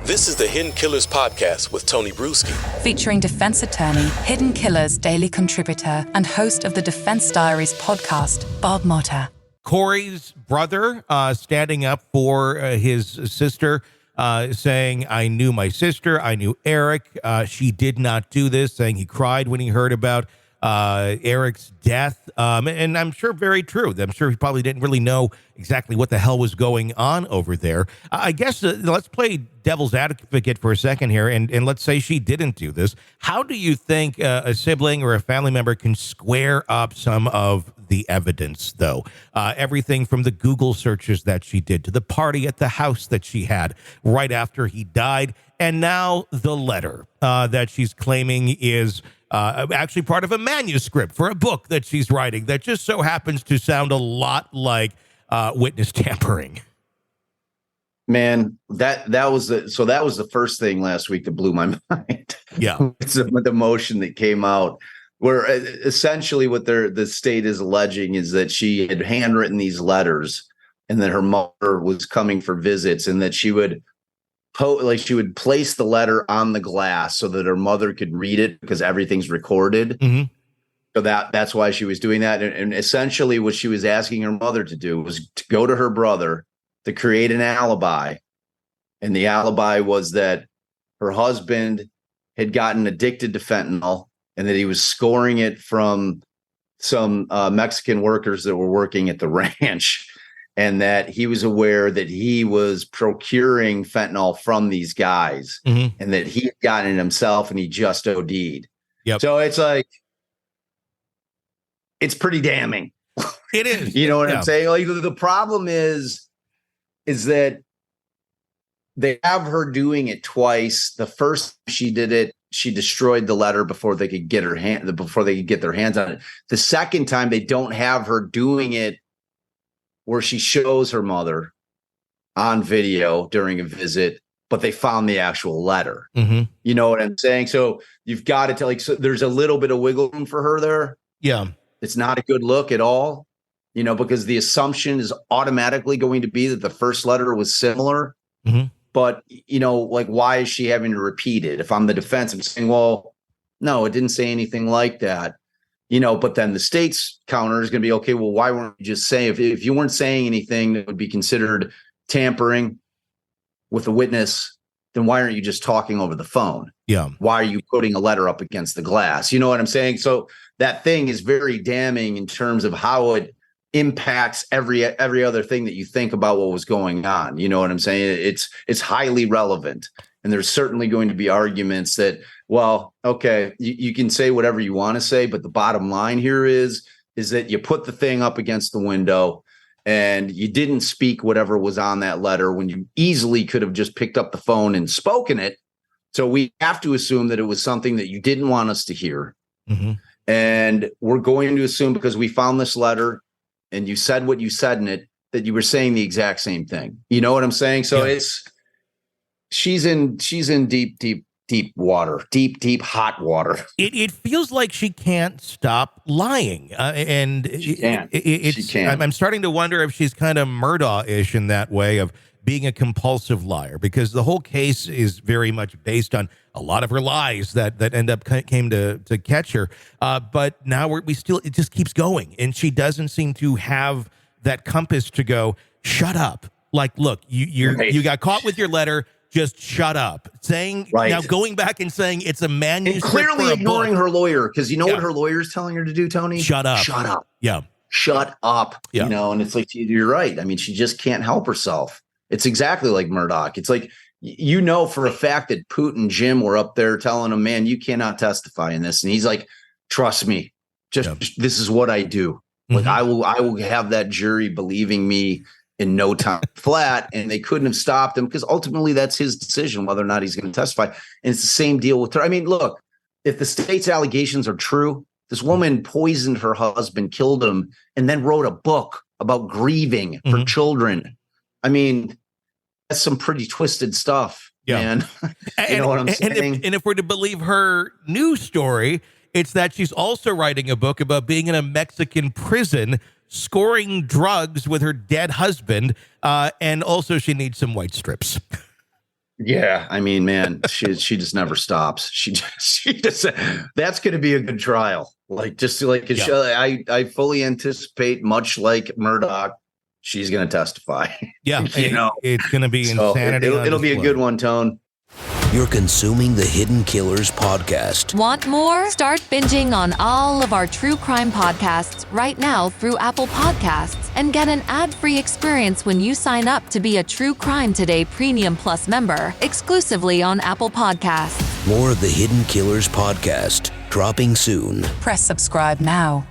This is the Hidden Killers Podcast with Tony Brueski. Featuring defense attorney, Hidden Killers daily contributor, and host of the Defense Diaries podcast, Bob Motta. Kouri's brother standing up for his sister, saying, I knew my sister, I knew Eric. She did not do this, saying he cried when he heard about Eric's death. And I'm sure very true. I'm sure he probably didn't really know exactly what the hell was going on over there. I guess let's play devil's advocate for a second here, and let's say she didn't do this. How do you think a sibling or a family member can square up some of the evidence, though? Everything from the Google searches that she did to the party at the house that she had right after he died, and now the letter that she's claiming is actually part of a manuscript for a book that she's writing that just so happens to sound a lot like witness tampering. Man, that was the first thing last week that blew my mind. Yeah, it's the motion that came out, where essentially what the state is alleging is that she had handwritten these letters, and that her mother was coming for visits, and that she would she would place the letter on the glass so that her mother could read it because everything's recorded. Mm-hmm. So that's why she was doing that. And essentially what she was asking her mother to do was to go to her brother to create an alibi. And the alibi was that her husband had gotten addicted to fentanyl and that he was scoring it from some Mexican workers that were working at the ranch. And that he was aware that he was procuring fentanyl from these guys, and that he had gotten it himself and he just OD'd. Yep. So it's like, it's pretty damning. It is. You know what I'm saying? Like the problem is that they have her doing it twice. The first time she did it, she destroyed the letter before they could get their hands on it. The second time, they don't have her doing it where she shows her mother on video during a visit, but they found the actual letter. Mm-hmm. You know what I'm saying? So you've got to tell, so there's a little bit of wiggle room for her there. Yeah. It's not a good look at all, because the assumption is automatically going to be that the first letter was similar. Mm-hmm. But, why is she having to repeat it? If I'm the defense, I'm saying, well, no, it didn't say anything like that. But then the state's counter is going to be, okay, well, why weren't you just saying, if you weren't saying anything that would be considered tampering with a witness, then why aren't you just talking over the phone? Yeah. Why are you putting a letter up against the glass? You know what I'm saying? So that thing is very damning in terms of how it impacts every other thing that you think about what was going on. You know what I'm saying? It's highly relevant. And there's certainly going to be arguments that, well, okay, you can say whatever you want to say, but the bottom line here is that you put the thing up against the window and you didn't speak whatever was on that letter when you easily could have just picked up the phone and spoken it. So we have to assume that it was something that you didn't want us to hear. Mm-hmm. And we're going to assume, because we found this letter and you said what you said in it, that you were saying the exact same thing. You know what I'm saying? So she's in deep water, deep hot water. It feels like she can't stop lying, and she can't. I'm starting to wonder if she's kind of Murdaugh-ish in that way of being a compulsive liar, because the whole case is very much based on a lot of her lies that end up came to catch her. But now it just keeps going, and she doesn't seem to have that compass to go, shut up. Like, look, you got caught with your letter. Just shut up. Now going back and saying it's a manuscript, and clearly ignoring her lawyer, because what her lawyer is telling her to do, Tony? Shut up. Shut up. Yeah. Shut up. Yeah. And it's like, you're right. I mean, she just can't help herself. It's exactly like Murdoch. It's like, for a fact that Putin and Jim were up there telling him, man, you cannot testify in this. And he's like, trust me, just this is what I do. Mm-hmm. Like, I will have that jury believing me in no time flat, and they couldn't have stopped him, because ultimately that's his decision whether or not he's going to testify. And it's the same deal with her. I mean, look, if the state's allegations are true, this woman poisoned her husband, killed him, and then wrote a book about grieving for children. I mean, that's some pretty twisted stuff. Yeah. Man. You know what I'm saying? And if we're to believe her news story, it's that she's also writing a book about being in a Mexican prison, scoring drugs with her dead husband, and also she needs some white strips. Yeah, I mean, man, she just never stops. She just that's going to be a good trial. Like just like a show. I fully anticipate, much like Murdoch, she's going to testify. Yeah, it's going to be insanity. It'll be a good one, Tone. You're consuming the Hidden Killers podcast. Want more? Start binging on all of our true crime podcasts right now through Apple Podcasts and get an ad-free experience when you sign up to be a True Crime Today Premium Plus member exclusively on Apple Podcasts. More of the Hidden Killers podcast dropping soon. Press subscribe now.